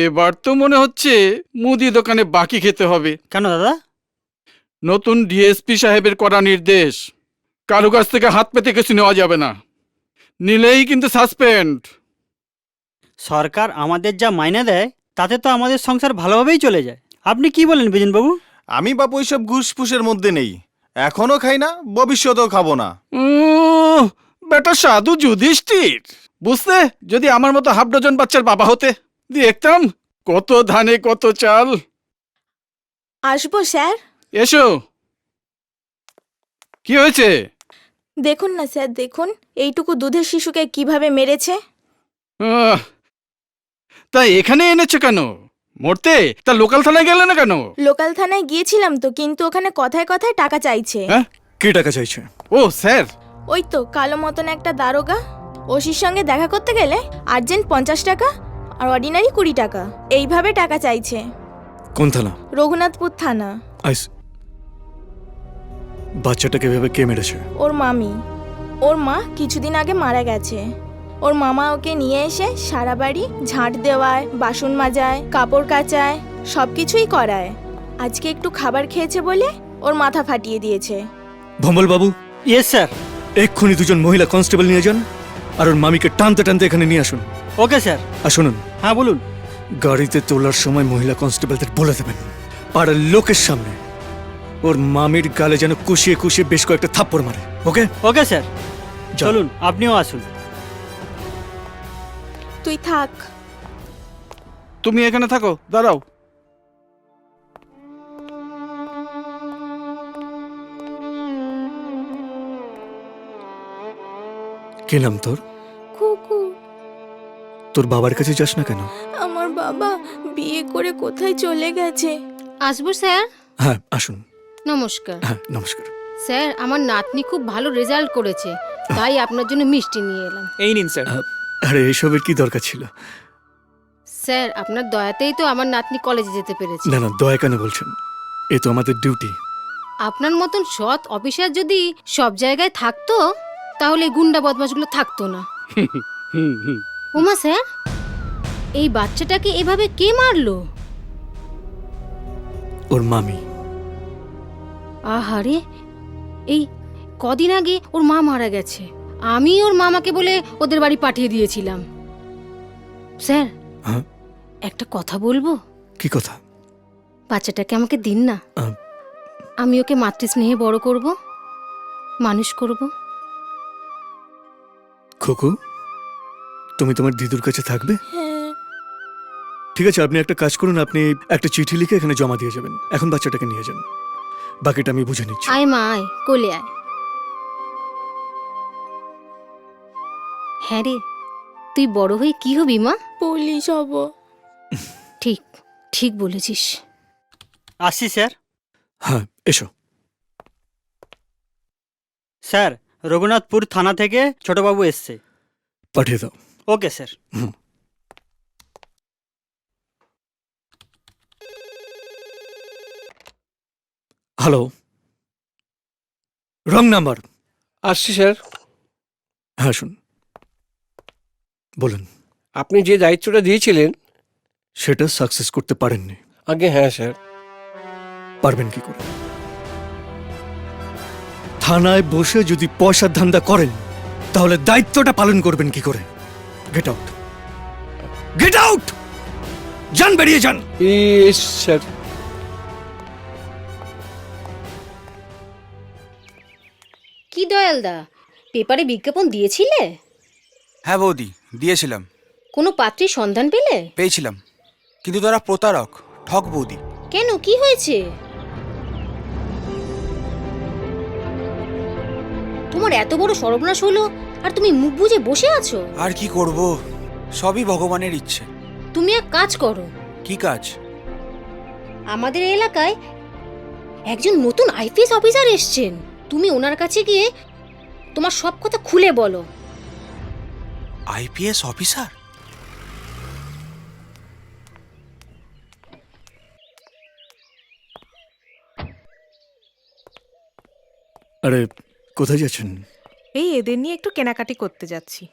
এবার তো মনে হচ্ছে মুদি দোকানে বাকি খেতে হবে। কেন দাদা? নতুন ডিএসপি সাহেবের করা নির্দেশ, কারো কাছ থেকে হাত পেতে কিছু নেওয়া যাবে না, নিলেই কিন্তু সাসপেন্ড। সরকার আমাদের যা মাইনে দেয় তাতে তো আমাদের সংসার ভালোভাবেই চলে যায়। আপনি কি বলেন বিজনবাবু? আমি বাপু ওইসব ঘুষফুসের মধ্যে নেই, এখনো খাই না, ভবিষ্যতেও খাবো না। বেটা সাধু যুধিষ্ঠির, বুঝতে যদি আমার মতো হাফ ডজন বাচ্চার বাবা হতে, দেখতাম কত ধানে কত চাল। আসবো স্যার? এসো। কি হয়েছে? দেখুন না স্যার, দেখুন এইটুকু দুধের শিশুকে কিভাবে মেরেছে। তা এখানে এনেছো কেন? মরতে? তা লোকাল থানায় গেলে না কেন? লোকাল থানায় গিয়েছিলাম তো, কিন্তু ওখানে কথায় কথায় টাকা চাইছে। হ্যাঁ, কি টাকা চাইছে? ও স্যার, ওই তো কালো মতন একটা দারোগা, ওসির সঙ্গে দেখা করতে গেলে আর্জেন্ট 50 টাকা আর অর্ডিনারি 20 টাকা, এইভাবে টাকা চাইছে। কোন থানা? রঘুনাথপুর থানা। আইস, বাচ্চাটাকে ভেবে কে মেরেছে? ওর মামি। ওর মা কিছুদিন আগে মারা গেছে। ওর মামা ওকে নিয়ে এসে সারা বাড়ি ঝাঁট দেওয়ায়, বাসন মাজায়, কাপড় কাচায়, সব কিছুই করায়। আজকে একটু খাবার খেয়েছে বলে ওর মাথা ফাটিয়ে দিয়েছে। ভম্বল বাবু, ইয়েস স্যার। এক্ষুনি দুজন মহিলা কনস্টেবল নিয়ে যান আর ওর মামিকে টানতে টানতে এখানে নিয়ে আসুন। Okay sir. আর শুনুন, হ্যাঁ বলুন। গাড়িতে তোলার সময় মহিলা কনস্টেবলদের বলে দেবেন পাড়ার লোকের সামনে ওর মামির গালে যেন কুশিয়ে কুশিয়ে বেশ কয়েকটা থাপ্পড় মারে। ওকে? Okay sir. যাও। চলুন, আপনিও আসুন। তুই থাক। তুমি এখানে থাকো, দাঁড়াও। কি নাম তোর? কুকু। তোর বাবার কাছে যাস না কেন? আমার বাবা বিয়ে করে কোথায় চলে গেছে। আসবো স্যার? হ্যাঁ আসুন। নমস্কার। হ্যাঁ নমস্কার। স্যার, আমার নাতনি খুব ভালো রেজাল্ট করেছে, তাই আপনার জন্য মিষ্টি নিয়ে এলাম। এই নিন স্যার। আরে এসবের কি দরকার ছিল? স্যার, আপনার দয়াতেই তো আমার নাতনি কলেজে যেতে পেরেছে। না না, দয়া কেন বলছেন? এ তো আমাদের ডিউটি। আপনার মতন সৎ অফিসার যদি সব জায়গায় থাকতো তাহলে এই গুন্ডা বদমাশগুলো থাকতো না। ওমা স্যার, এই বাচ্চাটাকে এভাবে কে মারলো? ওর মামি। আহারে, এই কদিন আগে ওর মা মারা গেছে, আমি ওর মামাকে বলে ওদের বাড়ি পাঠিয়ে দিয়েছিলাম। স্যার, হ্যাঁ একটা কথা বলবো? কি কথা? বাচ্চাটাকে আমাকে দিন না, আহ, আমি ওকে মাতৃস্নেহে বড় করব, মানুষ করব। খোকু, তুমি তোমার দিদুর কাছে থাকবে? হ্যাঁ। ঠিক আছে, আপনি একটা কাজ করুন, আপনি একটা চিঠি লিখে এখানে জমা দিয়ে যাবেন। এখন বাচ্চাটাকে নিয়ে যান, বাকিটা আমি বুঝে নিচ্ছি। আয় মা আয়, কোলে আয়। হ্যাঁ রে, তুই বড় হয়ে কি হবি মা? পুলিশ হব। ঠিক ঠিক বলেছিস। আসছি স্যার। হ্যাঁ এসো। স্যার, রঘুনাথপুর থানা থেকে ছোটবাবু এসছে। পাঠিয়ে দাও। Okay sir. Hello, wrong number. আসছি স্যার। হ্যাঁ শুন, বলুন। আপনি যে দায়িত্বটা দিয়েছিলেন। সেটা সাকসেস করতে পারেননি। আগে হ্যাঁ স্যার। পারবেন কি করে? থানায় বসে যদি পয়সার ধান্দা করেন তাহলে দায়িত্বটা পালন করবেন কি করে? গেট আউট, গেট আউট, যান, বেরিয়ে যান। ইস স্যার। কি দয়ালদা, পেপারে বিজ্ঞাপন দিয়েছিলে? হ্যাঁ বৌদি, দিয়েছিলাম। কোনো পাত্রীর সন্ধান পেলে? পেয়েছিলাম, কিন্তু তারা প্রতারক, ঠক বৌদি। কেন, কি হয়েছে? তোমার এত বড় সর্বনাশ হলো আর তুমি মুখ বুজে বসে আছো? আর কি করব, সবই ভগবানের ইচ্ছে। তুমি এক কাজ করো। কি কাজ? আমাদের এলাকায় একজন নতুন আইপিএস অফিসার এসেছেন, তুমি ওনার কাছে গিয়ে তোমার সব কথা খুলে বলো। IPS officer? আরে কোথায় যাচ্ছেন? এই এদের নিয়ে একটু কেনাকাটি করতে যাচ্ছি।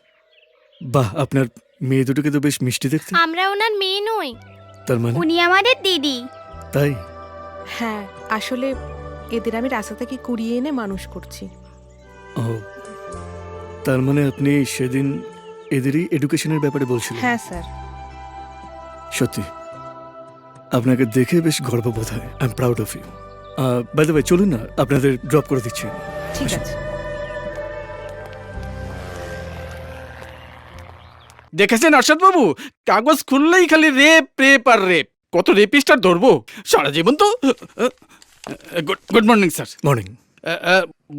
বাহ, আপনার মেয়ে দুটোকে তো বেশ মিষ্টি দেখতে। আমরা ওনার মেয়ে নই, তার মানে উনি আমাদের দিদি। তাই? হ্যাঁ, আসলে এদের আমি রাস্তা থেকে কুড়িয়ে এনে মানুষ করছি। ও, তার মানে আপনি সেদিন এদেরই এডুকেশনের ব্যাপারে বলছিলেন? হ্যাঁ স্যার। সত্যি আপনাকে দেখে বেশ গর্ববোধ হয়। I am proud of you. By the way, চলুন না, আপনাদের ড্রপ করে দিচ্ছি। ঠিক আছে। দেখেছেন অর্ষাদ বাবু, কাগজ খুললেই খালি রেপ রেপ আর রেপ। কত রেপিস্ট আর ধরবো সারা জীবন তো। Good morning sir. মর্নিং।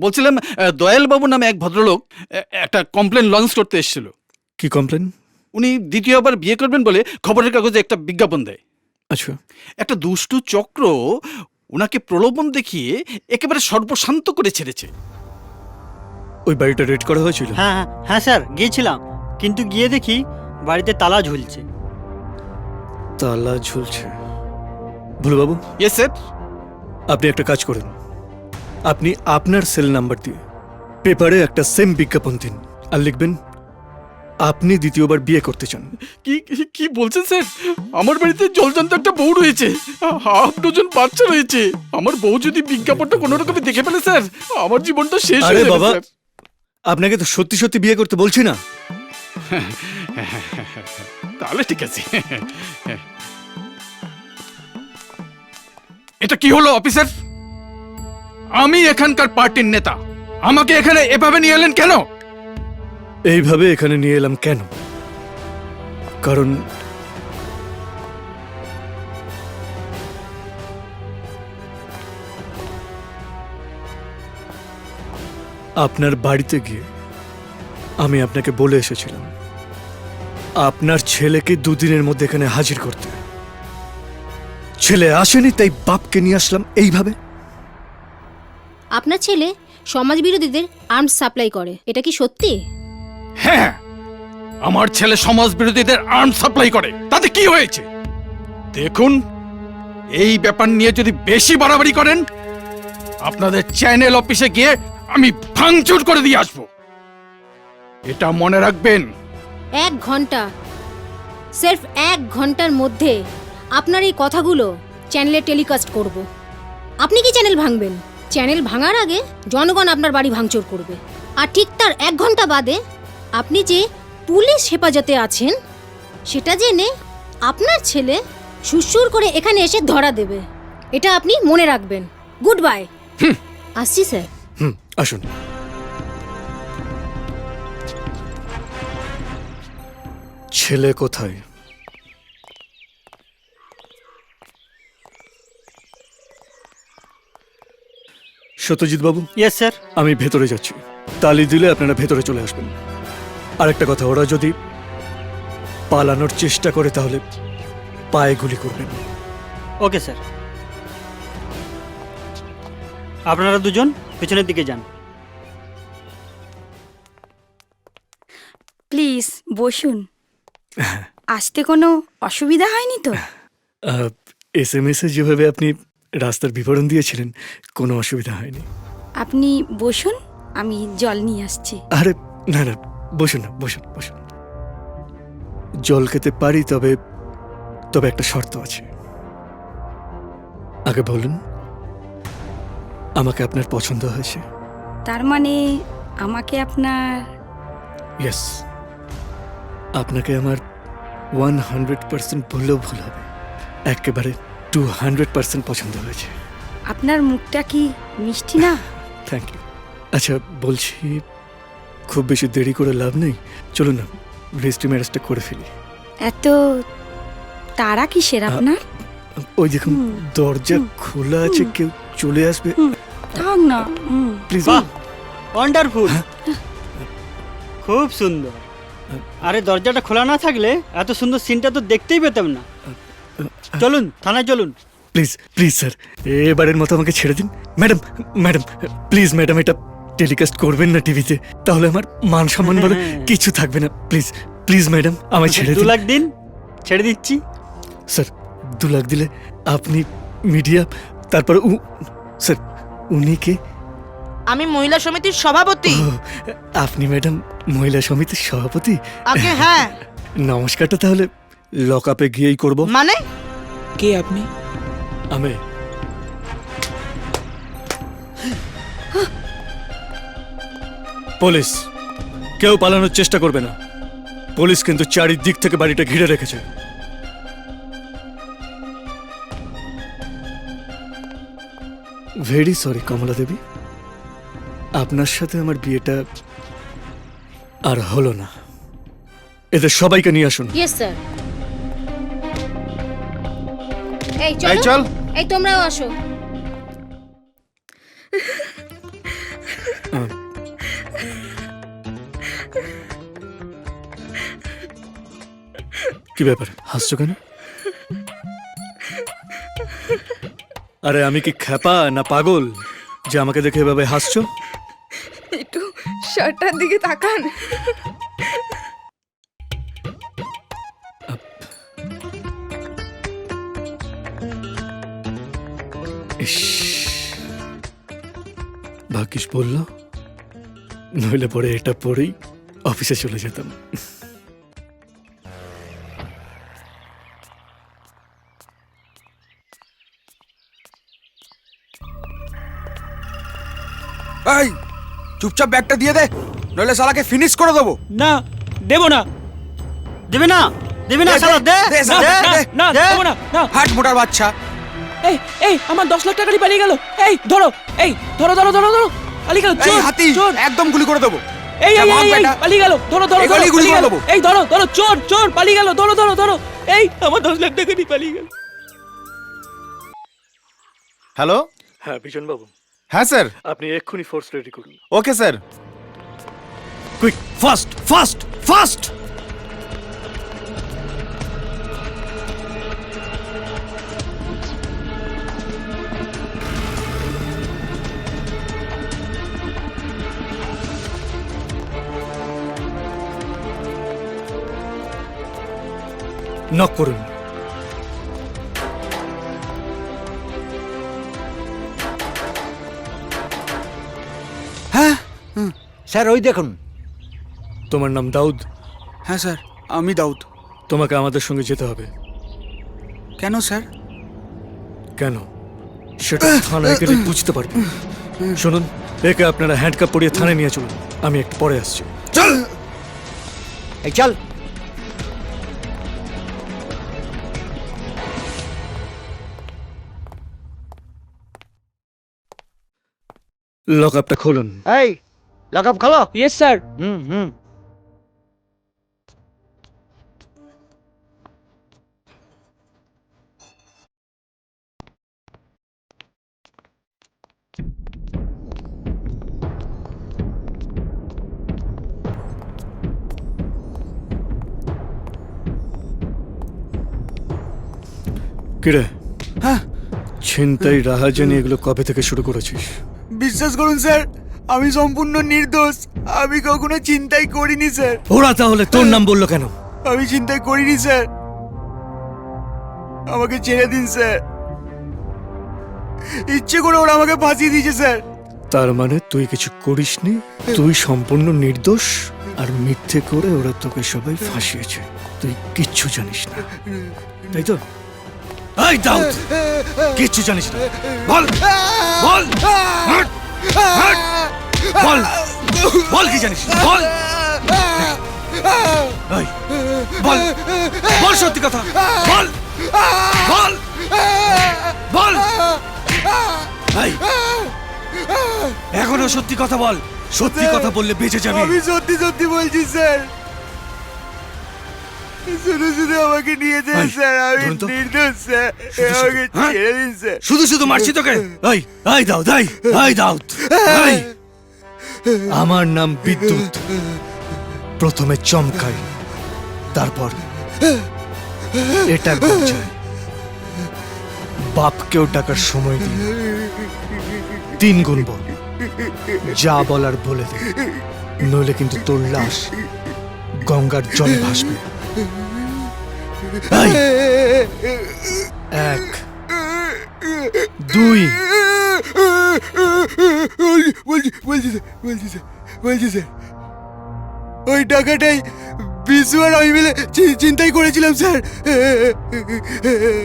বলছিলাম, দয়াল বাবু নামে এক ভদ্রলোক একটা কমপ্লেন লঞ্চ করতে এসেছিল। কি কমপ্লেন? উনি দ্বিতীয়বার বিয়ে করবেন বলে খবরের কাগজে একটা বিজ্ঞাপন দেয়। আচ্ছা, একটা দুষ্টু চক্র ওনাকে প্রলোভন দেখিয়ে একেবারে সর্বশান্ত করে ছেড়েছে। ওই বাড়িটা রেড করা হয়েছিল? হ্যাঁ হ্যাঁ হ্যাঁ স্যার, গিয়েছিলাম, কিন্তু গিয়ে দেখি বাড়িতে তালা ঝুলছে। তালা ঝুলছে? ভুলুবাবু, ইয়েস স্যার। আপনি একটা কাজ করুন, আপনি আপনার সেল নাম্বার দিয়ে পেপারে একটা সেম বিজ্ঞাপন দিন, আর লিখবেন আপনি দ্বিতীয়বার বিয়ে করতে চান। কি কি বলছেন স্যার? আমার বাড়িতে জলজান্ত একটা বউ রয়েছে, হাফ ডজন বাচ্চা রয়েছে। আমার বউ যদি বিজ্ঞাপনটা কোনো রকমে দেখে ফেলে স্যার, আমার জীবনটা শেষ আরে হয়ে যাবে বাবা, স্যার। আপনাকে তো সত্যি সত্যি বিয়ে করতে বলছি না। তাহলে ঠিক আছে। এটা কি হলো অফিসার? আমি এখানকার পার্টির নেতা, আমাকে এখানে এভাবে নিয়ে এলেন কেন? এইভাবে এখানে নিয়ে এলাম কেন? কারণ আপনার বাড়িতে গিয়ে আমি আপনাকে বলে এসেছিলাম আপনার ছেলেকে দুদিনের মধ্যে এখানে হাজির করতে। ছেলে আসেনি, তাই বাপকে নিয়ে আসলাম এইভাবে। আপনার ছেলে সমাজ বিরোধীদের আর্মস সাপ্লাই করে, এটা কি সত্যি? হ্যাঁ, আমার ছেলে সমাজ বিরোধীদের আর্মস সাপ্লাই করে, তাতে কি হয়েছে? দেখুন, এই ব্যাপার নিয়ে যদি বেশি বাড়াবাড়ি করেন, আপনাদের চ্যানেল অফিসে গিয়ে আমি ভাঙচুর করে দিয়ে আসবো। এটা মনে রাখবেন। 1 ঘন্টা, সির্ফ 1 ঘন্টার মধ্যে আপনার এই কথাগুলো চ্যানেলে টেলিকাস্ট করব। আপনি কি চ্যানেল ভাঙবেন? চ্যানেল ভাঙার আগে জনগণ আপনার বাড়ি ভাঙচুর করবে, আর ঠিক তার 1 ঘন্টা বাদে আপনি যে পুলিশ হেফাজতে আছেন সেটা জেনে আপনার ছেলে সুসুর করে এখানে এসে ধরা দেবে। এটা আপনি মনে রাখবেন। Good bye. আসছি স্যার। আসুন। ছেলে কোথায়? সত্যজিৎ বাবু, ইয়েস স্যার। আমি ভেতরে যাচ্ছি, তালি দিলে আপনারা ভেতরে চলে আসবেন। আরেকটা কথা, ওরা যদি পালানোর চেষ্টা করে তাহলে পায়ে গুলি করবেন। Okay sir. আপনারা দুজন পেছনের দিকে যান। প্লিজ বসুন। আসতে কোনো অসুবিধা হয়নি তো? SMS এ যেভাবে আপনি রাস্তার বিবরণ দিয়েছিলেন, কোনো অসুবিধা হয়নি। আপনি বসুন, আমি জল নিয়ে আসছি। আরে না না, বসুন না, বসুন বসুন। জল খেতে পারি, তবে তবে একটা শর্ত আছে। আগে বলুন, আমাকে আপনার পছন্দ হয়েছে? তার মানে আমাকে আপনার? ইয়েস, আপনাকে আমার 100% বললেও ভুল হবে, একেবারে 200% পছন্দ হয়েছে। আপনার মুখটা কি মিষ্টি না? Thank you. আচ্ছা বলছি, খুব বেশি দেরি করে লাভ নেই, চলুন না রেজিস্ট্রি ম্যারেজটা করে ফেলি। এত তারা কিসের আপনার? ওই দেখুন, দরজা খোলা আছে, কেউ চলে আসবে। থাক না প্লিজ। বাহ, ওয়ান্ডারফুল, খুব সুন্দর। আরে দরজাটা খোলা না থাকলে এত সুন্দর সিনটা তো দেখতেই পেতাম না। চলুন থানায় চলুন। প্লিজ প্লিজ স্যার, এবারের মতো আমাকে ছেড়ে দিন। ম্যাডাম ম্যাডাম প্লিজ ম্যাডাম, এটা টেলিকাস্ট করবেন না টিভিতে, তাহলে আমার মান সম্মান বলে কিছু থাকবে না। প্লিজ প্লিজ ম্যাডাম, আমায় ছেড়ে 2 দিন। লাখ দিন, ছেড়ে দিচ্ছি। স্যার 2 লাখ দিলে আপনি মিডিয়া, তারপর স্যার উনি কে? আমি মহিলা সমিতির সভাপতি। ও, আপনি ম্যাডাম মহিলা সমিতির সভাপতি? আগে হ্যাঁ। নমস্কারটা তাহলে লকআপে গিয়েই করব। মানে কে আপনি? আমি পুলিশ। কেউ পালানোর চেষ্টা করবে না। পুলিশ কিন্তু চারিদিক থেকে বাড়িটা ঘিরে রেখেছে। ভেরি সরি কমলা দেবী, আপনার সাথে আমার বিয়েটা আর হলো না। এদের সবাইকে নিয়ে আসুন। Yes sir. এই এই চলো, চল। এই তোমরাও আসো। কি ব্যাপার, হাসছো কেন? আরে আমি কি খ্যাপা না পাগল যে আমাকে দেখে এভাবে হাসছো? একটু শার্টটার দিকে তাকান। ইস, ভাগ্যিস বললো, নইলে পরে এটা পরেই অফিসে চলে যেতাম। এই চুপচাপ ব্যাগটা দিয়ে দে, নইলে শালাকে ফিনিশ করে দেবো। না, দেবো না। দেবে না, দেবে না, দে, শালা, দে, দে, দে, দে, না, দে। দেবো না, না। হাট মোটার বাচ্চা। এই এই আমার 10 লাখ টাকারই পালিয়ে গেল। এই ধরো, এই ধরো ধরো ধরো ধরো, পালিয়ে গেল। এই চোর, হাতি, চোর। একদম গুলি করে দেবো। এই যা এই ভাগ এই, এই বেটা। পালিয়ে গেল। ধরো ধরো ধরো, এগুলি গুলি পালিয়ে করে গেল। দেবো। এই ধরো ধরো, চোর চোর পালিয়ে গেল। ধরো ধরো ধরো, এই আমার 10 লাখ টাকারই পালিয়ে গেল। হ্যালো। হ্যাঁ বিজন বাবু, হ্যাঁ স্যার। আপনি এক্ষুনি ফোর্স রেডি করুন। Okay sir. Quick, fast fast fast. Knock করুন। হ্যাঁ স্যার, ওই দেখুন। তোমার নাম দাউদ? হ্যাঁ স্যার, আমি দাউদ। তোমাকে আমাদের সঙ্গে যেতে হবে। কেন স্যার? কেন সেটা থানায় গেলে বুঝতে পারবে। শুনুন, একে আপনারা হ্যান্ডকাপ পরিয়ে থানায় নিয়ে চলুন, আমি একটু পরে আসছি। চল। এই চল। লক আপটা খুলুন। এই লক আপ খোলো। Yes sir. হুম হুম। কিরে, হ্যাঁ, ছিনতাই, রাহাজানি এগুলো কবে থেকে শুরু করেছিস? বিশ্বাস করুন স্যার, আমি সম্পূর্ণ নির্দোষ। আমি কখনো চিন্তাই করিনি স্যার। ওরা তাহলে তোর নাম বললো কেন? আমি চিন্তাই করিনি স্যার। আমাকে ছেড়ে দিন স্যার। ইচ্ছে করে ওরা আমাকে ফাঁসিয়ে দিয়েছে স্যার। তার মানে তুই কিছু করিসনি, তুই সম্পূর্ণ নির্দোষ, আর মিথ্যে করে ওরা তোকে সবাই ফাঁসিয়েছে। তুই কিচ্ছু জানিস না, তাই তো? এই দাউদ, কিচ্ছু জানিস না, বল বল হাট, হাট, বল বল কি জানিস, বল এই, বল বল সত্যি কথা, বল বল বল এই, এখনো সত্যি কথা বল। সত্যি কথা বললে বেঁচে যাবি। আমি সত্যি সত্যি বলছি স্যার। শুধু শুধু আমাকে নিয়ে যান এই, স্যার। আমি ধরুন তো। নির্দোষ স্যার। শুধু শুধু, আমাকে হ্যাঁ? ছেড়ে দিন স্যার। শুধু শুধু মারছি তোকে। এই এই দাউদ, এই এই দাউদ, এই, আমার নাম বিদ্যুৎ। প্রথমে চমকাই, তারপর এটা গজায়। বাপকেও ডাকার সময় দিই, 3 গুনব, যা বলার বলে দে, নইলে কিন্তু তোর লাশ গঙ্গার জলে ভাসবে। এই, 1 2 বলছি স্যার, বলছি স্যার, বলছি স্যার। ওই টাকাটাই বিশু আর আমি মিলে চিন্তাই করেছিলাম স্যার।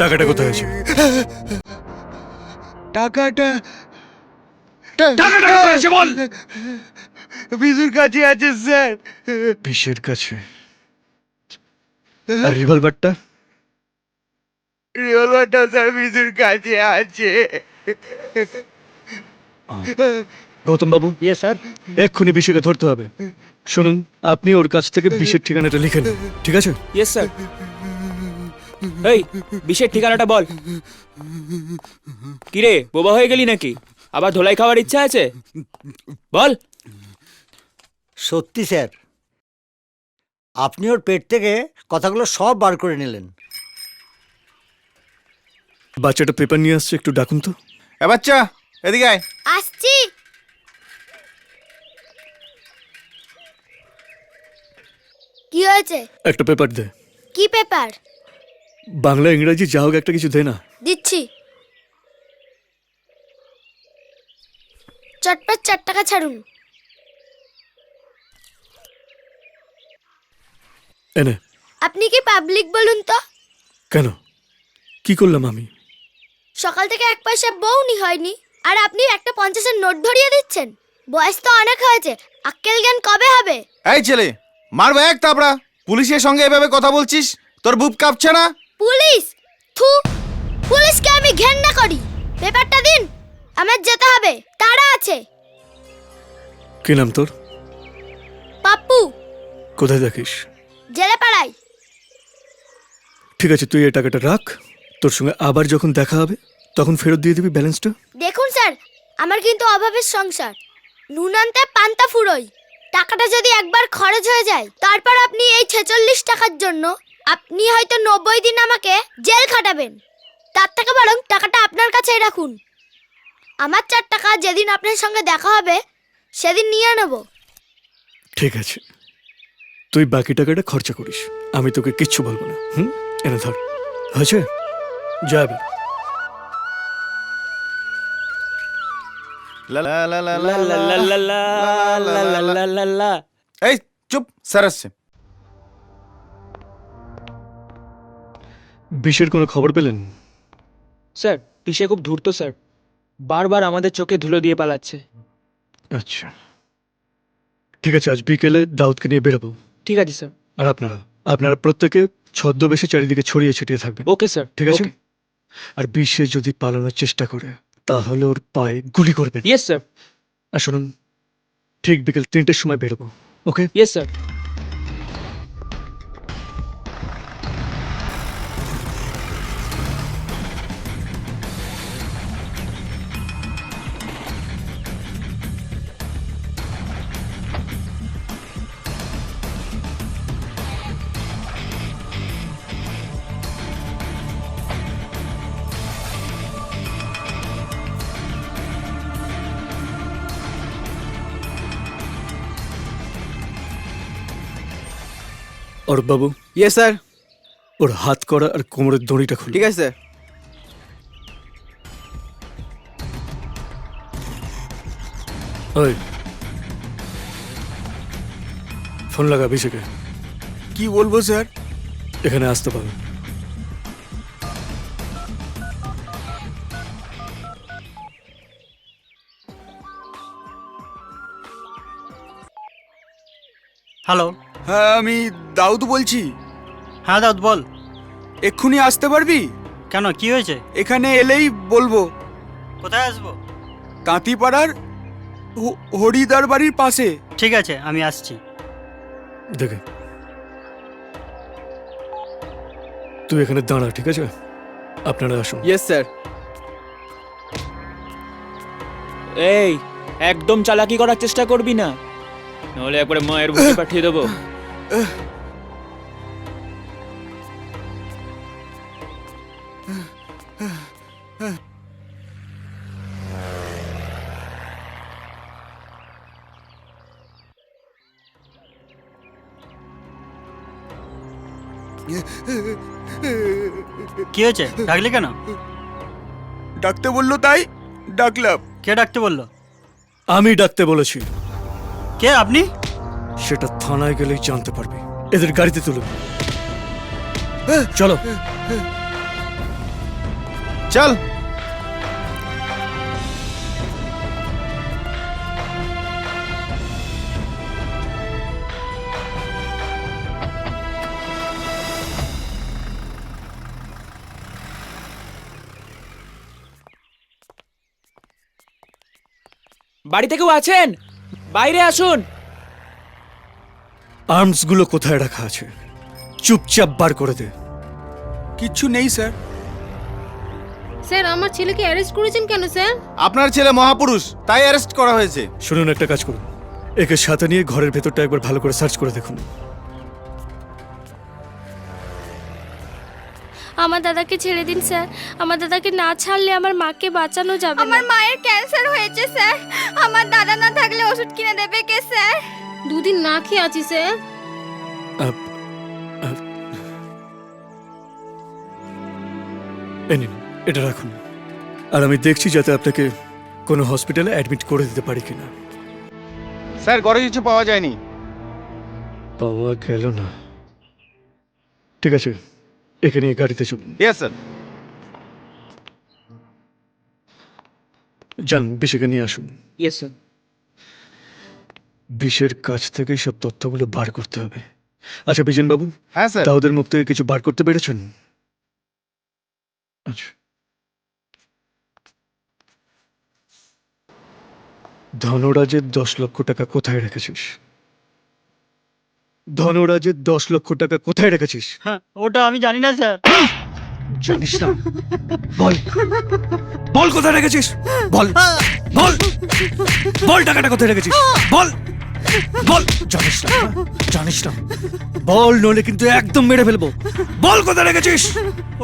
টাকাটা কোথায় আছে? টাকাটা টাকাটা কোথায় আছে বল। বিশুর কাছে আছে স্যার। বিশের কাছে? আর রিভলভারটা? রিভলভারটা স্যার বিশুর কাছে আছে। গৌতম বাবু, ইয়ে স্যার। এক্ষুনি বিশেকে ধরতে হবে। শুনুন, আপনি ওর কাছ থেকে বিশের ঠিকানাটা লিখে নিন, ঠিক আছে? Yes sir. এই বিশের ঠিকানাটা বল। কিরে বোবা হয়ে গেলি নাকি? আবার ধোলাই খাওয়ার ইচ্ছা আছে? বল। সত্যি স্যার, আপনি ওর পেট থেকে কথাগুলো সব বার করে নিলেন। বাচ্চাটা পেপার নিয়ে আসছে, একটু ডাকুন তো। এ বাচ্চা, এদিকে আয়। আসছি। কি হয়েছে? একটা পেপার দে। কি পেপার? বাংলা ইংরাজি যা হোক একটা কিছু দে না। দিচ্ছি। চটপট 4 টাকা ছাড়ুন। এনে। আপনি কি পাবলিক বলুন তো? কেন, কি করলাম আমি? সকাল থেকে 1 পয়সা বউনি হয়নি, আর আপনি একটা 50-এর নোট ধরিয়ে দিচ্ছেন। বয়স তো অনেক হয়েছে, আক্কেল জ্ঞান কবে হবে? এই ছেলে, মারবে এক তাপড়া। পুলিশের সঙ্গে এভাবে কথা বলছিস? তোর বুক কাঁপছে না? পুলিশ? থু, পুলিশকে আমি ঘেন্না করি। পেপারটা দিন, আমার যেতে হবে, তাড়া আছে। কি নাম তোর? পাপ্পু। কোথায় দেখিস? জেলে পাড়াই। ঠিক আছে, তুই এই টাকাটা রাখ। তোর সঙ্গে আবার যখন দেখা হবে তখন ফেরত দিয়ে দিবি ব্যালেন্সটা। দেখুন স্যার, আমার কিন্তু অভাবের সংসার। নুন আনতে পান্তা ফুরোই। টাকাটা যদি একবার খরচ হয়ে যায়, তারপর আপনি এই 46 টাকার জন্য আপনি হয়তো 90 দিন আমাকে জেল খাটাবেন। তার থেকে বরং টাকাটা আপনার কাছেই রাখুন। আমার 4 টাকা যেদিন আপনার সঙ্গে দেখা হবে সেদিন নিয়ে নেব। ঠিক আছে, তুই বাকি টাকাটা খরচা করিস, আমি তোকে কিচ্ছু বলবো না। এনে ধর, হয়েছে? যাবে। লা লা লা লা লা লা লা লা লা লা লা লা লা। এই চুপ, স্যার আসছে। বিশের কোনো খবর পেলেন? স্যার পিসে খুব ধূর্ত স্যার, বারবার আমাদের চোখে ধুলো দিয়ে পালাচ্ছে। আচ্ছা, ঠিক আছে, আজ বিকেলে দাউদকে নিয়ে বেরোবো। ঠিক আছে স্যার। আর আপনারা প্রত্যেকে ছদ্মবেশে চারিদিকে ছড়িয়ে ছিটিয়ে থাকবেন, ওকে স্যার। ঠিক আছে? ওকে। আর বিশে যদি পালানোর চেষ্টা করে তাহলে ওর পায়ে গুলি করবেন। Yes sir. আর শুনুন, ঠিক বিকেল 3টের সময় বেরোবো, ওকে? Yes sir. অরূপ বাবু, ইয়েস স্যার। ওর হাত করা আর কোমরের দড়িটা খুলে। ঠিক আছে স্যার। ওই ফোন লাগা বিশেকে। কি বলবো স্যার? এখানে আসতে পারবে। হ্যালো। হ্যাঁ, আমি দাউদ বলছি। হ্যাঁ দাউদ বল। এক্ষুনি আসতে পারবি? কেন, কি হয়েছে? এখানে এলেই বলবো। কোথায় আসবো? কাঁতিপাড়ার হরিদার বাড়ির পাশে। ঠিক আছে, আমি আসছি। দেখে তুই এখানে দাঁড়া, ঠিক আছে? আপনারা আসুন। Yes sir. এই একদম চালাকি করার চেষ্টা করবি না, নাহলে একবারে মায়ের বুকে পাঠিয়ে দেবো। কি হয়েছে, ডাকলি কেন? ডাকতে বললো তাই ডাকলাম। কে ডাকতে বললো? আমি ডাকতে বলেছি। কে আপনি? সেটা থানায় গেলেই জানতে পারবি। এদের গাড়িতে তুলুন। চলো। চল। বাড়িতে কেউ আছেন? বাইরে আসুন। আর্মস গুলো কোথায় রাখা আছে? চুপচাপ বার করে দে। কিচ্ছু নেই স্যার। স্যার আমার ছেলেকে অ্যারেস্ট করেছেন কেন স্যার? আপনার ছেলে মহাপুরুষ, তাই অ্যারেস্ট করা হয়েছে। শুনুন, একটা কাজ করুন, একে সাথে নিয়ে ঘরের ভেতরটা একবার ভালো করে সার্চ করে দেখুন। আমার দাদাকে ছেড়ে দিন স্যার। আমার দাদাকে না ছাড়লে আমার মাকে বাঁচানো যাবে না। আমার মায়ের ক্যান্সার হয়েছে স্যার। আমার দাদা না থাকলে ওষুধ কিনে দেবে কে স্যার? দুদিন না খেয়ে আছি স্যার। এই নিন, এটা রাখুন। আর আমি দেখছি যাতে আপনাকে কোনো হসপিটালে অ্যাডমিট করে দিতে পারি কিনা। স্যার ঘরে কিছু পাওয়া যায়নি। পাওয়া গেল না? ঠিক আছে, একে নিয়ে গাড়িতে চলুন। Yes sir. যান, বিশেকে নিয়ে আসুন। Yes sir. বিশের কাছ থেকে সব তথ্যগুলো বার করতে হবে। আচ্ছা বিজেন বাবু, হ্যাঁ স্যার। দাউদের মুখ থেকে কিছু বার করতে পেরেছেন? আচ্ছা। ধনরাজের 10 লক্ষ টাকা কোথায় রেখেছিস? ধনরাজের 10 লক্ষ টাকা কোথায় রেখেছিস? হ্যাঁ, ওটা আমি জানি না স্যার। জানিস না? বল, বল কোথায় রেখেছিস? বল, বল, বল টাকাটা কোথায় রেখেছিস? বল, বল। জানিস না? জানিস না? বল, নইলে কিন্তু একদম মেরে ফেলবো। বল কোথায় রেখেছিস?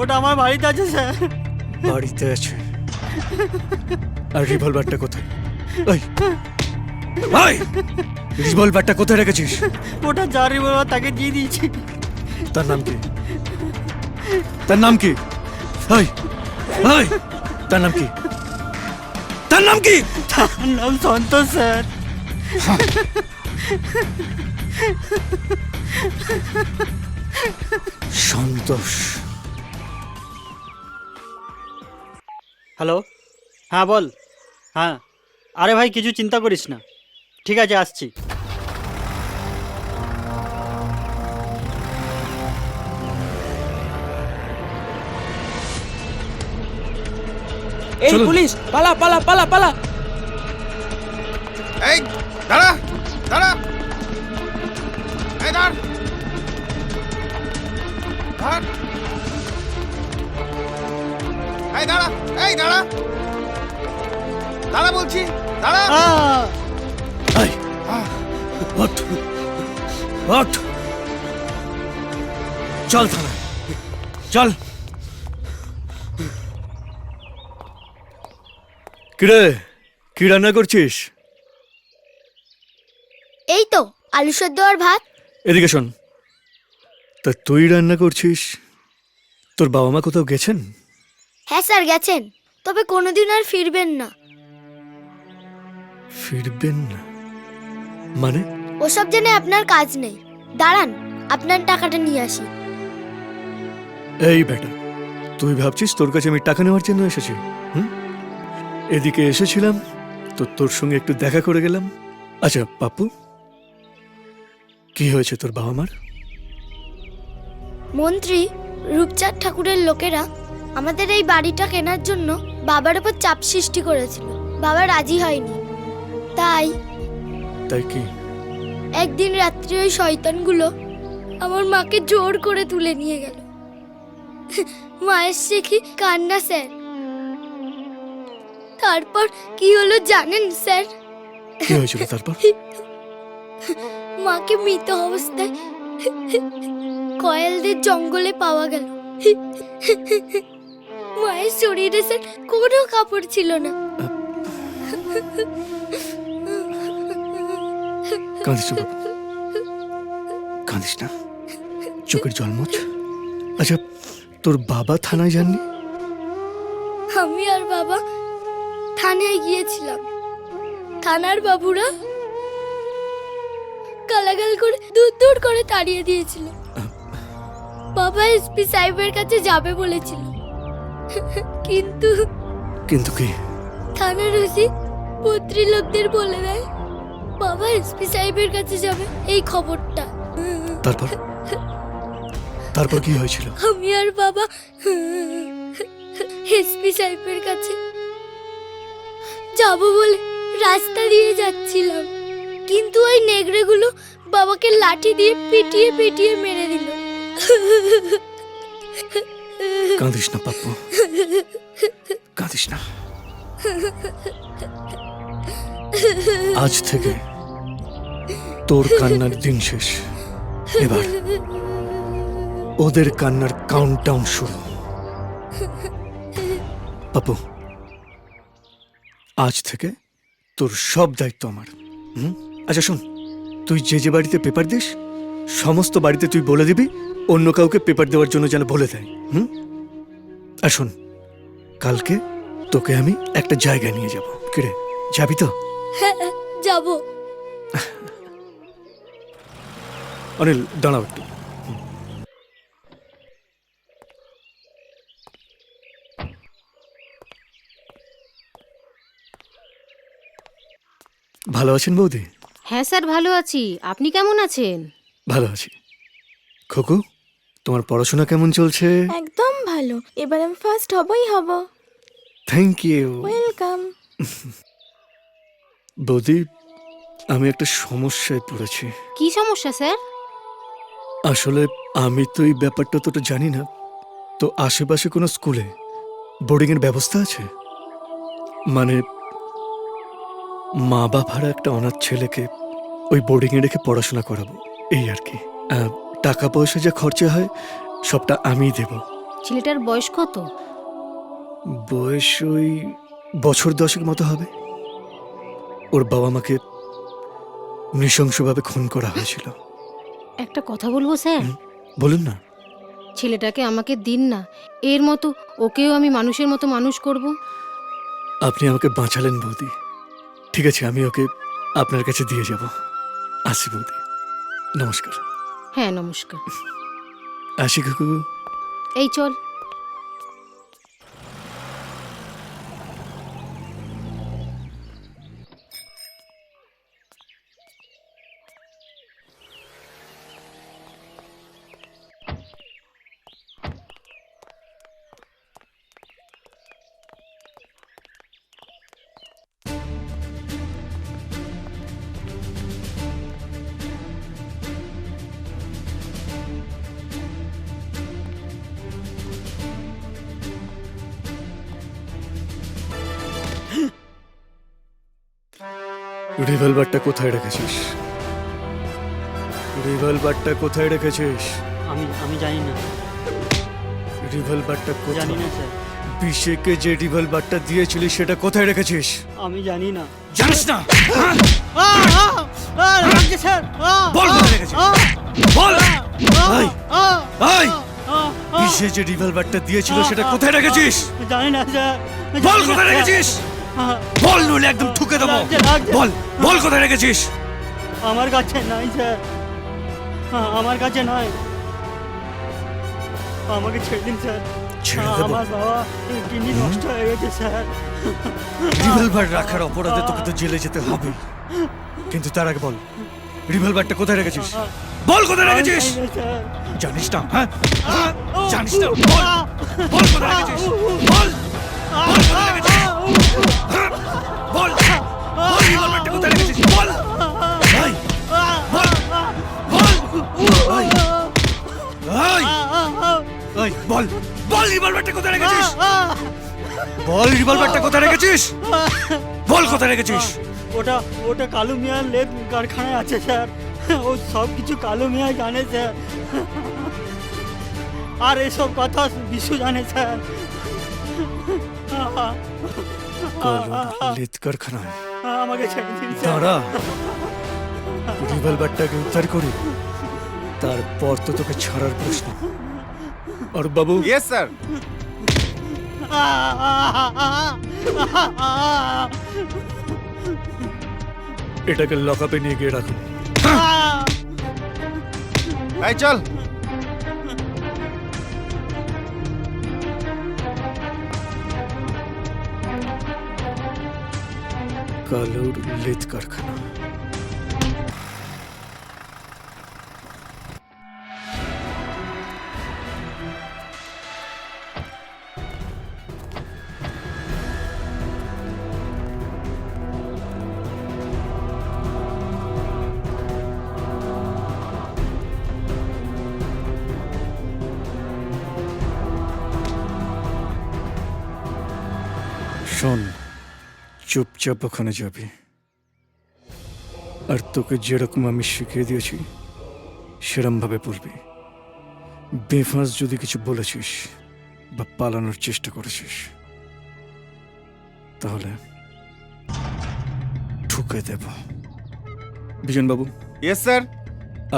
ওটা আমার বাড়িতে আছে স্যার। বাড়িতে আছে? আর রিভলভারটা কোথায়? এই, এই, রিভলভারটা কোথায় রেখেছিস? ওটা যার রিভলভার তাকে দিয়ে দিয়েছি। তার নাম কি? তার নাম কি? এই, এই, তার নাম কি? তার নাম কি? তার নাম সন্তোষ স্যার। সন্তোষ। হ্যালো, হ্যাঁ বল। হ্যাঁ, আরে ভাই কিছু চিন্তা করিস না, ঠিক আছে আসছি। এই চলুন। পুলিশ, পালা পালা পালা পালা। এই দাঁড়া, দাঁড়া, এই দাঁড়, দাঁড়, এই দাঁড়া, এই দাঁড়া, দাঁড়া বলছি, দাঁড়া। এই, ওঠ, ওঠ। চল থানায়, চল। কিরে, কি রান্না করছিস? এই তো আলু সেদ্ধ আর ভাত। এদিকে শোন, তা তুই রান্না করছিস? তোর বাবা মা কোথাও গেছেন? হ্যাঁ স্যার গেছেন, তবে কোনোদিন আর ফিরবেন না। ফিরবেন না মানে? ওসব জেনে আপনার কাজ নেই। দাঁড়ান, আপনার টাকাটা নিয়ে আসি। এই বেটা, তুই ভাবছিস তোর কাছে আমি টাকা নেওয়ার জন্য এসেছি? হুম, এদিকে এসেছিলাম তো তোর সঙ্গে একটু দেখা করে গেলাম। আচ্ছা পাপ্পু, কি হয়েছে তোর বাবা মার? মন্ত্রী রূপচাঁদ ঠাকুরের লোকেরা আমাদের এই বাড়িটা কেনার জন্য বাবার উপর চাপ সৃষ্টি করেছিল। বাবা রাজি হয়নি। তাই তাই কি? একদিন রাত্রে ওই শয়তানগুলো আমার মাকে জোর করে তুলে নিয়ে গেল। মায়ের সে কি কান্না স্যার। তারপর কি হলো জানেন স্যার? কি হয়েছিল তারপর? মাকে মৃত অবস্থায় কয়েলদের জঙ্গলে পাওয়া গেল। মায়ের শরীরে স্যার কোনো কাপড় ছিল না। কাঁদিস না বাবু, কাঁদিস না, চোখের জল মোছ। আচ্ছা, তোর বাবা থানায় যাননি? আমি আর বাবা থানায় গিয়েছিলাম। থানার বাবুরা গালাগাল করে দূর দূর করে তাড়িয়ে দিয়েছিল। বাবা এসপি সাহেবের কাছে যাবে বলেছিল, কিন্তু কিন্তু কি? থানার ওসি পত্রী লোকদের বলে দেয় বাবা এসপি সাহেবের কাছে যাবে এই খবরটা। তারপর তারপর কি হয়েছিল? আমি আর বাবা এসপি সাহেবের কাছে যাব বলে রাস্তা দিয়ে যাচ্ছিলাম, কিন্তু ওই নেগড়েগুলো বাবাকে লাঠি দিয়ে পিটিয়ে পিটিয়ে মেরে দিল। কাঁদিস না পাপ্পু, কাঁদিস না। আজ থেকে তোর কান্নার দিন শেষ। এবার ওদের কান্নার কাউন্টডাউন শুরু। পাপ্পু, আজ থেকে তোর সব দায়িত্ব আমার। আচ্ছা শোন, তুই যে যে বাড়িতে পেপার দিস সমস্ত বাড়িতে তুই বলে দিবি অন্য কাউকে পেপার দেওয়ার জন্য যেন বলে দেয়। আর শোন, কালকে তোকে আমি একটা জায়গায় নিয়ে যাব। কিরে, যাবি তো? হ্যাঁ, যাব। অনিল, দাঁড়াও একটু। ভালো আছেন বৌদি? হ্যাঁ স্যার, ভালো আছি। আপনি কেমন আছেন? ভালো আছি। খোকু, তোমার পড়াশোনা কেমন চলছে? একদম ভালো, এবার আমি ফার্স্ট হবই হব। Thank you. ওয়েলকাম। বৌদি, আমি একটা সমস্যায় পড়েছি। কি সমস্যা স্যার? আসলে আমি তো এই ব্যাপারটা তোটা জানি না। তো আশেপাশে কোনো স্কুলে বোর্ডিং এর ব্যবস্থা আছে? মানে মা বাবারা একটা অনাথ ছেলেকে ওই বোর্ডিং এ রেখে পড়াশোনা করাবো, এই আর কি। টাকা পয়সা যা খরচা হয় সবটা আমিই দেব। ছেলেটার বয়স কত? বয়স ওই বছর 10 মতো হবে। ওর বাবা মাকে নৃশংসভাবে খুন করা হয়েছিল। একটা কথা বলবো স্যার? বলুন না। ছেলেটাকে আমাকে দিন না, এর মতো ওকেও আমি মানুষের মতো মানুষ করব। আপনি আমাকে বাঁচালেন বৌদি। ঠিক আছে, আমি ওকে আপনার কাছে দিয়ে যাব। আসি বৌদি, নমস্কার। হ্যাঁ, নমস্কার। আসি কাকু। এই চল। রিভলভারটা কোথায় রেখেছিস? রিভলভারটা কোথায় রেখেছিস? আমি জানি না। রিভলভারটা কোথায়? জানি না স্যার, বিশেকে যে রিভলভারটা দিয়েছিলি সেটা কোথায় রেখেছিস? আমি জানি না। জানিস না? স্যার, বল কোথায় রেখেছিস? বল। এই, এই, বিশে যে রিভলভারটা দিয়েছিল সেটা কোথায় রেখেছিস? জানি না স্যার। বল কোথায় রেখেছিস? বল, নইলে একদম ঠুকে দেবো। বল, বল কোথায় রেখেছিস? আমার কাছে নাই স্যার, আমার কাছে নয়। আমাকে ছেড়ে দিন স্যার। ছেড়ে দেবো? আমার বাবা কিডনি নষ্ট হয়ে গেছে স্যার। রিভলভার রাখার অপরাধে তোকে তো জেলে যেতে হবে, কিন্তু তার আগে বল রিভলভারটা কোথায় রেখেছিস? বল কোথায় রেখেছিস? জানিস না? হ্যাঁ, জানিস না? বল, বল কোথায় রেখেছিস? বল, বল কোথায় রেখেছিস? হ্যাঁ, বল, বল রিভলভারটা কোথায় রেখেছিস? বল, এই, বল, বল, এই, এই, এই, বল, বল রিভলভারটা কোথায় রেখেছিস? বল রিভলভারটা কোথায় রেখেছিস? বল কোথায় রেখেছিস? ওটা ওটা কালু মিয়ার লেদ কারখানায় আছে স্যার। ও সব কিছু কালু মিয়া জানে স্যার, আর এসব কথা বিশু জানে স্যার। লেদ কারখানায়? আমাকে ছেড়ে দিন স্যার। দাঁড়া, রিভলভারটাকে উদ্ধার করি, তারপর তো তোকে ছাড়ার প্রশ্ন। আর বাবু? Yes sir. এটাকে লকআপে নিয়ে গিয়ে রাখুন। এই চল। কালুর লেদ কারখানা। শোন, চুপচাপ ওখানে যাবি, আর তোকে যেরকম আমি শিখিয়ে দিয়েছি সেরম ভাবে পড়বি। বেফাঁস যদি কিছু বলেছিস বা পালানোর চেষ্টা করেছিস তাহলে ঠুকে দেব। বিজন বাবু, ইয়েস স্যার।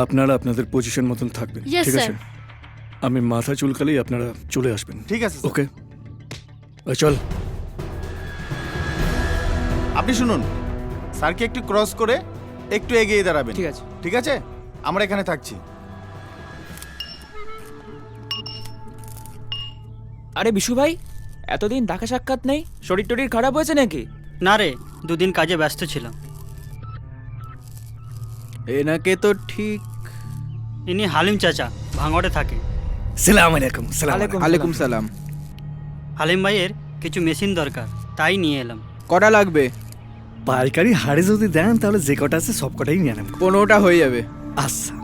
আপনারা আপনাদের পজিশন মতন থাকবেন, Yes, ঠিক আছে? sir. আমি মাথা চুলকালেই আপনারা চলে আসবেন, ঠিক আছে স্যার। ওকে? চল। আপনি শুনুন, স্যারকে একটু ক্রস করে একটু এগিয়ে দাঁড়াবেন। ঠিক আছে। ঠিক আছে, আমরা এখানে থাকছি। আরে বিশু ভাই, এতদিন দেখা সাক্ষাৎ নেই, শরীর টরীর খারাপ হয়েছে নাকি? না রে, দুদিন কাজে ব্যস্ত ছিলাম। এনাকে তো ঠিক। ইনি হালিম চাচা, ভাঙড়ে থাকে। সালাম আলাইকুম। সালাম আলাইকুম। আলাইকুম সালাম। হালিম ভাইয়ের কিছু মেশিন দরকার, তাই নিয়ে এলাম। কটা লাগবে? পাইকারি হাড়ে যদি দেন তাহলে যে কটা আছে সব কটাই নিয়ে নেব। 15টা হয়ে যাবে। আচ্ছা,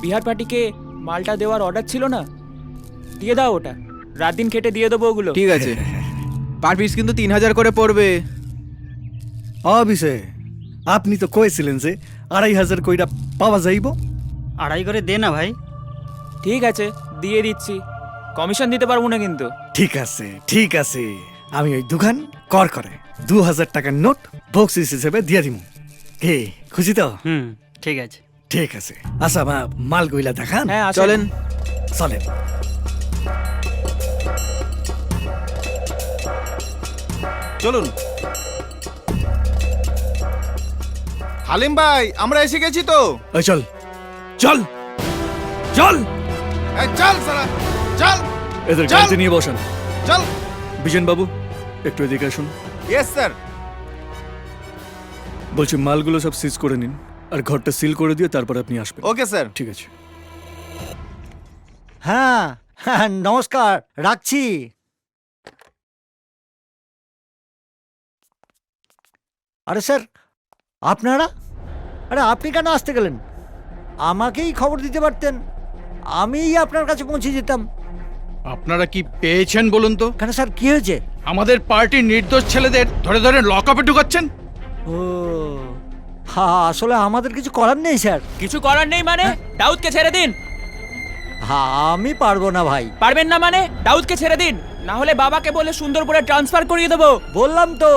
বিহার পার্টিকে মালটা দেওয়ার অর্ডার ছিল না, দিয়ে দাও ওটা, রাত দিন খেটে দিয়ে দেবো ওগুলো। ঠিক আছে। পার পিস কিন্তু 3000 করে পড়বে। অবিষে আপনি তো কয়েছিলেন যে 2500 কইরা পাওয়া যাইব। 2.5 করে দে না ভাই। ঠিক আছে, দিয়ে দিচ্ছি, কমিশন দিতে পারবো না কিন্তু। ঠিক আছে, ঠিক আছে, আমি ওই দোকান কর করে 2000 টাকার নোট বক্সিস হিসেবে দিয়ে দিব। কে খুশি তো? ঠিক আছে। ঠিক আছে। আচ্ছা, মাল গইলা দেখান। হ্যাঁ আসেন। চলেন। চলেন। চলুন। হালিম ভাই, আমরা এসে গেছি তো। ওই চল চল চল, এই চল সারা, চল এদের চল। গাড়িতে নিয়ে বসান। চল। বিজন বাবু, একটু এদিকে আসুন। Yes sir. বলছি মালগুলো সব সিজ করে নিন আর ঘরটা সিল করে দিয়ে তারপর আপনি আসবেন। Okay sir. ঠিক আছে। হ্যাঁ হ্যাঁ, নমস্কার, রাখছি। আরে স্যার, আপনারা? আরে আপনি কেন আসতে গেলেন? আমাকেই খবর দিতে পারতেন, আমিই আপনার কাছে পৌঁছে যেতাম। আপনারা কি পেয়েছেন বলুন তো? কেন স্যার, কি হয়েছে? আমাদের পার্টির নির্দোষ ছেলেদের ধরে ধরে লকআপে ঢুকাচ্ছেন। ও হ্যাঁ, আসলে আমাদের কিছু করার নেই স্যার। কিছু করার নেই মানে? দাউদকে ছেড়ে দিন। হ্যাঁ, আমি পারবো না ভাই। পারবেন না মানে? দাউদকে ছেড়ে দিন, না হলে বাবাকে বলে সুন্দরপুরে ট্রান্সফার করিয়ে দেবো। বললাম তো,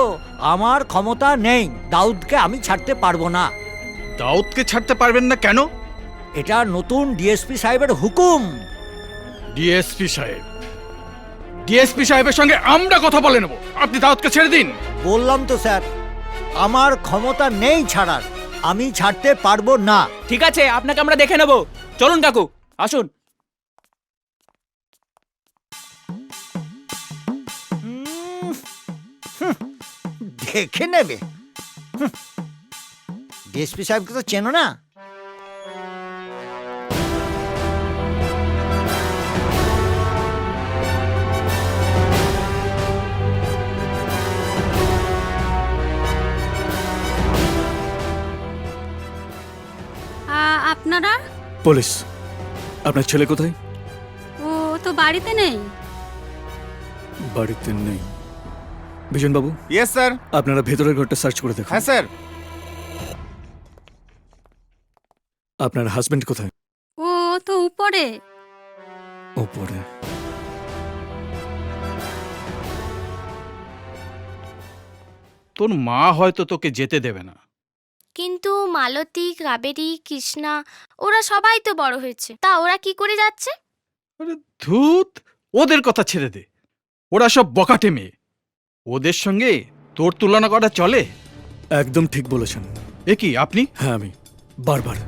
আমার ক্ষমতা নেই, দাউদকে আমি ছাড়তে পারবো না। দাউদকে ছাড়তে পারবেন না কেন? এটা নতুন ডিএসপি সাহেবের হুকুম। ডিএসপি সাহেব, ডিএসপি সাহেবের সঙ্গে আমরা কথা বলে নেব, আপনি দাউদকে ছেড়ে দিন। বললাম তো স্যার, আমার ক্ষমতা নেই ছাড়ার, আমি ছাড়তে পারবো না। ঠিক আছে, আপনাকে আমরা দেখে নেবো। চলুন কাকু, আসুন। দেখে নেবে। ডিএসপি সাহেবকে তো চেনো না। আপনারা? পুলিশ। আপনার ছেলে কোথায়? ও তো বাড়িতে নেই। বাড়িতে নেই। বিজন বাবু, ইয়েস স্যার। আপনারা ভেতরের ঘরটা সার্চ করে দেখুন। হ্যাঁ স্যার। আপনার হাজবেন্ড কোথায়? ও তো উপরে। উপরে। তোর মা হয়তো তোকে যেতে দেবে না। কিন্তু মালতী, কাবেরী, কৃষ্ণা ওরা সবাই তো বড় হয়েছে, তা ওরা কি করে যাচ্ছে? আরে ধুত, ওদের কথা ছেড়ে দে, ওরা সব বকাটে মেয়ে, ওদের সঙ্গে তোর তুলনা করা চলে? একদম ঠিক বলেছেন। এ কি আপনি? হ্যাঁ, আমি বারবার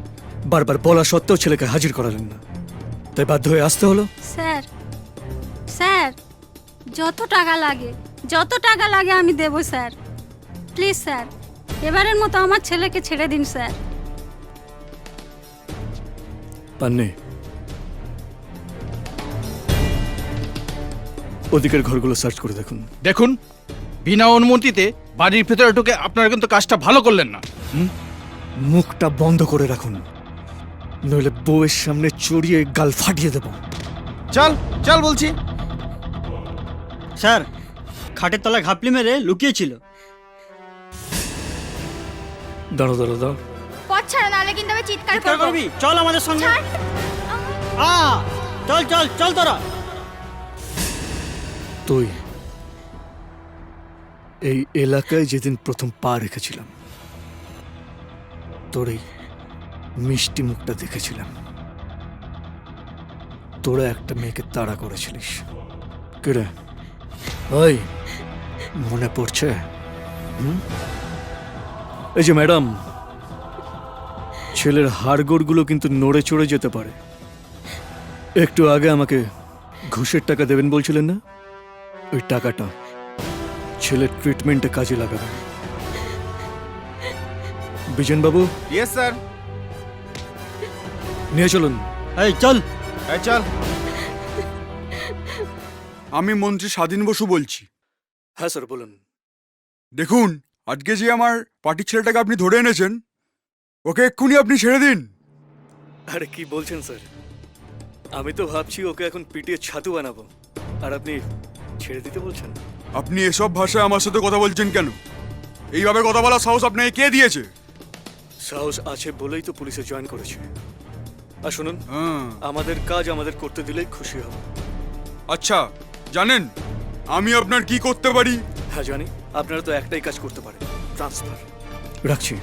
বারবার বলা সত্ত্বেও ছেলেকে হাজির করালেন না। তাই বাধ্য হয়ে আসতে হলো। স্যার স্যার যত টাকা লাগে আমি দেব স্যার। প্লিজ স্যার, এবারের মতো আমার ছেলেকে ছেড়ে দিন স্যার। পান্নে, ওদিকের ঘরগুলো সার্চ করে দেখুন। দেখুন, বিনা অনুমতিতে বাড়ির ভেতরে ঢুকে আপনারা কিন্তু কাজটা ভালো করলেন না। মুখটা বন্ধ করে রাখুন, নইলে বউয়ের সামনে চড়িয়ে গাল ফাটিয়ে দেব। চল চল বলছি। স্যার, খাটের তলায় ঘাপলি মেরে লুকিয়েছিল। দাঁড়ো দাঁড়ো দাঁড়ো, পথ ছাড়া, নাহলে কিন্তু আমি চিৎকার চিৎকার করব। করবি? চল আমাদের সঙ্গে। চল চল চল তোরা। তুই এই এলাকায় যেদিন প্রথম পা রেখেছিলাম, তোর এই মিষ্টি মুখটা দেখেছিলাম। তোরা একটা মেয়েকে তাড়া করেছিলিস। কেরে ওই মনে পড়ছে? এই যে ম্যাডাম, ছেলের হাড়গোড়গুলো কিন্তু নড়ে চড়ে যেতে পারে। একটু আগে আমাকে ঘুষের টাকা দেবেন বলছিলেন না? ওই টাকাটা ছেলের ট্রিটমেন্টে কাজে লাগাবেন। বিজন বাবু, ইয়েস স্যার। নিয়ে চলুন। এই চল। এই চল। আমি মন্ত্রী স্বাধীন বসু বলছি। হ্যাঁ স্যার, বলুন। দেখুন, আজকে যে আমার পার্টির ছেলেটাকে আপনি ধরে এনেছেন, ওকে এক্ষুনি আপনি ছেড়ে দিন। আরে কি বলছেন স্যার? আমি তো ভাবছি ওকে এখন পিটিয়ে ছাতু বানাবো, আর আপনি ছেড়ে দিতে বলছেন? আপনি এসব ভাষায় আমার সাথে কথা বলছেন কেন? এইভাবে কথা বলার সাহস আপনাকে কে দিয়েছে? সাহস আছে বলেই তো পুলিশে জয়েন করেছে। আর শুনুন, হ্যাঁ। আমাদের কাজ আমাদের করতে দিলেই খুশি হব। আচ্ছা, জানেন আমি আপনার কি করতে পারি? হ্যাঁ জানি, আপনারা তো একটাই কাজ করতে পারেন, ট্রান্সফার। রাখছি।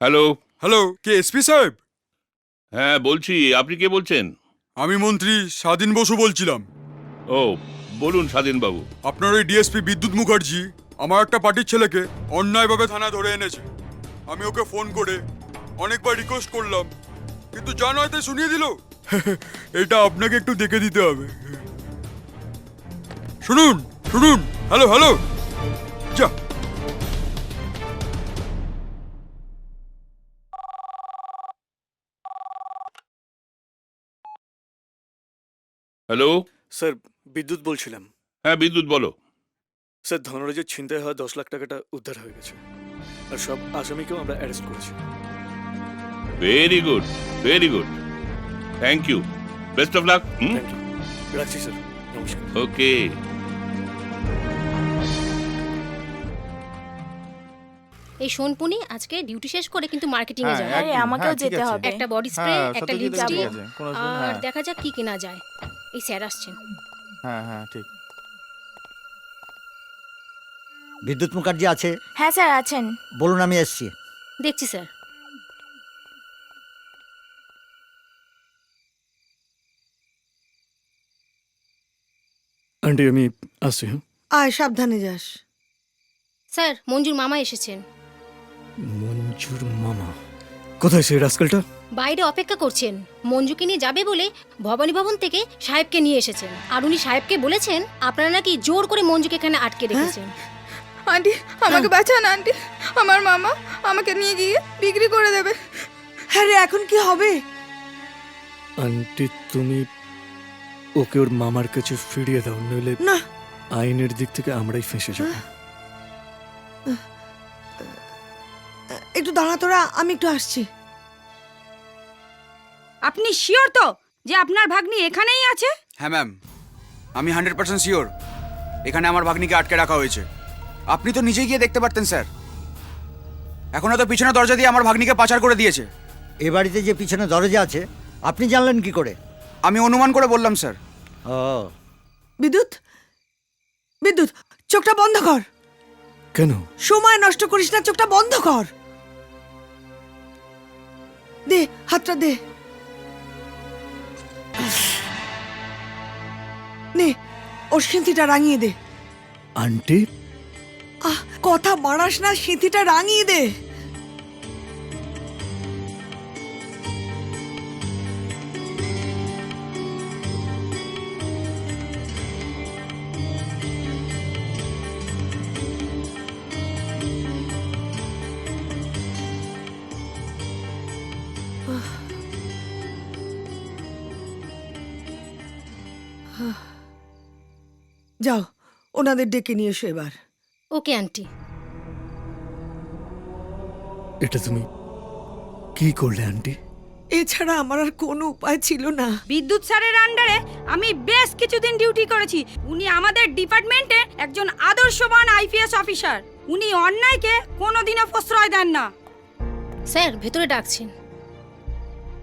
হ্যালো। হ্যালো, কে এসপি সাহেব? হ্যাঁ বলছি, আপনি কে বলছেন? আমি মন্ত্রী স্বাধীন বসু বলছিলাম। ও, বলুন স্বাধীন বাবু। আপনার ওই ডিএসপি বিদ্যুৎ মুখার্জি আমার একটা পার্টির ছেলেকে অন্যায়ভাবে থানায় ধরে এনেছে। আমি ওকে ফোন করে অনেকবার রিকোয়েস্ট করলাম, কিন্তু যা নয় তাই শুনিয়ে দিল। এটা আপনাকে একটু দেখে দিতে হবে। শুনুন শুনুন, হ্যালো হ্যালো, যা। হ্যালো। স্যার, বিদ্যুৎ বলছিলাম। হ্যাঁ বিদ্যুৎ বলো। স্যার, ধনরাজের ছিনতাই হওয়া 10 লাখ টাকাটা উদ্ধার হয়ে গেছে, আর সব আসামিকেও আমরা অ্যারেস্ট করেছি। Very good, very good. Thank you, best of luck. Thank you. রাখছি স্যার, নমস্কার। ওকে। এই সোনপুনি আজকে ডিউটি শেষ করে কিন্তু মার্কেটিং এ যাবে। আরে আমাকেও যেতে হবে। একটা বডি স্প্রে, একটা লিপস্টিক, আর হ্যাঁ দেখা যাক কি কেনা যায়। এই স্যার আসছেন। হ্যাঁ হ্যাঁ ঠিক। বিদ্যুৎ মুখার্জি আছে? হ্যাঁ স্যার আছেন। বলুন, আমি এসছি। দেখছি স্যার। আন্টি, আমি আসছি। হ্যাঁ, আয়, সাবধানে যাস। স্যার, মঞ্জুর মামা এসেছেন। মঞ্জুর মামা কোথায়? সেই রাস্কেলটা বাইরে অপেক্ষা করছেন। মঞ্জুকে নিয়ে যাবে বলে ভবানী ভবন থেকে সাহেবকে নিয়ে এসেছেন, আর উনি সাহেবকে বলেছেন আপনারা নাকি জোর করে মঞ্জুকে এখানে আটকে রেখেছেন। আন্টি আমাকে বাঁচান আন্টি, আমার মামা আমাকে নিয়ে গিয়ে বিক্রি করে দেবে। হ্যাঁ রে, এখন কি হবে? আন্টি, তুমি ওকে ওর মামার কাছে ফিরিয়ে দাও, নইলে না, আইনের দিক থেকে আমরাই ফেঁসে যাব। একটু দাঁড়া তোরা, আমি একটু আসছি। আপনি শিওর তো যে আপনার ভাগ্নি এখানেই আছে? হ্যাঁ ম্যাম, আমি 100% শিওর এখানে আমার ভাগ্নিকে আটকে রাখা হয়েছে। আপনি তো নিজে গিয়ে দেখতে পারতেন স্যার। এখনো তো পিছনে দরজা দিয়ে আমার ভাগ্নিকে পাচার করে দিয়েছে। এ বাড়িতে যে পিছনে দরজা আছে আপনি জানলেন কি করে? আমি অনুমান করে বললাম স্যার। ও, বিদ্যুৎ, বিদ্যুৎ, চোখটা বন্ধ কর। কেন? সময় নষ্ট করিস না, চোখটা বন্ধ কর। দে হাতটা দে। নে, ওর সিন্তিটা রাঙিয়ে দে। আন্টি কথা বাড়াস না, সিঁথিটা রাঙিয়ে দে। যাও, ওনাদের ডেকে নিয়ে এসো এবার। Okay aunty. এটা তুমি কি করলে আন্টি? এছাড়া আমার আর কোনো উপায় ছিল না। বিদ্যুৎ স্যারের আন্ডারে আমি বেশ কিছুদিন ডিউটি করেছি। উনি আমাদের ডিপার্টমেন্টে একজন আদর্শবান আইপিএস অফিসার। উনি অন্যায়কে কোনোদিনও প্রশ্রয় দেন না। স্যার ভেতরে ডাকছেন।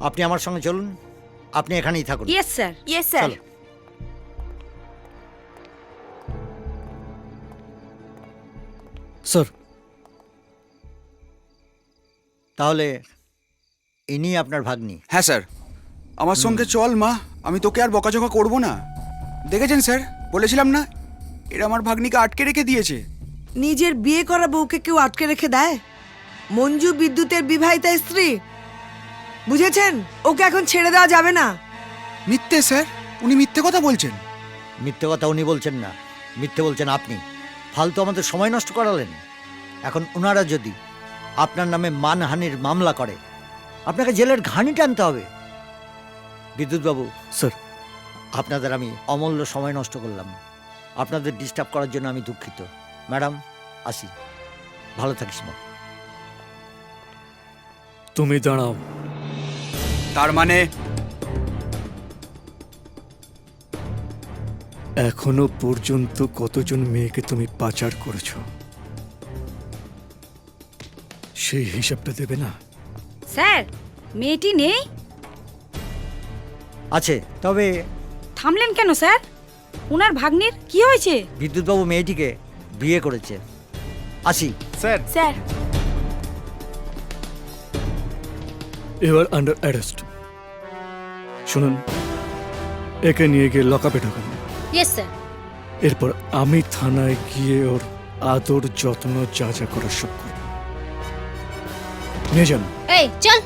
আপনি আমার সঙ্গে চলুন, আপনি এখানেই থাকুন। Yes sir. Yes sir. চলো। স্যার তাহলে ইনি আপনার ভাগ্নি? হ্যাঁ স্যার, আমার সঙ্গে চল মা, আমি তোকে আর বকাঝকা করবো না। দেখেছেন স্যার, বলেছিলাম না এরা আমার ভাগ্নিকে আটকে রেখে দিয়েছে। নিজের বিয়ে করা বউকে কেউ আটকে রেখে দেয়? মঞ্জু বিদ্যুতের বিবাহিতা স্ত্রী, বুঝেছেন? ওকে এখন ছেড়ে দেওয়া যাবে না। মিথ্যে স্যার, উনি মিথ্যে কথা বলছেন। মিথ্যে কথা উনি বলছেন না, মিথ্যে বলছেন আপনি। ফালতু আমাদের সময় নষ্ট করালেন। এখন ওনারা যদি আপনার নামে মানহানির মামলা করে, আপনাকে জেলের ঘানি টানতে হবে। বিদ্যুৎবাবু, স্যার আপনাদের আমি অমূল্য সময় নষ্ট করলাম। আপনাদের ডিস্টার্ব করার জন্য আমি দুঃখিত। ম্যাডাম, আসি। ভালো থাকিস মা। তুমি দাঁড়াও। তার মানে এখনো পর্যন্ত কতজন মেয়েকে তুমি পাচার করেছো সেই হিসাবটা দেবে না? স্যার, মেয়েটি নেই? আছে, তবে থামলেন কেন স্যার? ওনার ভাগ্নির কি হয়েছে? বিদ্যুৎবাবু মেয়েটিকে বিয়ে করেছে। আসি। স্যার। স্যার। এবার আন্ডার অ্যারেস্ট। শুনুন, একে নিয়ে গিয়ে লকআপে ঢোকান। Yes sir. এরপর আমি থানায় গিয়ে ওর আদর যত্ন যা যা করার সব করব। নিয়ে যান। এই চল।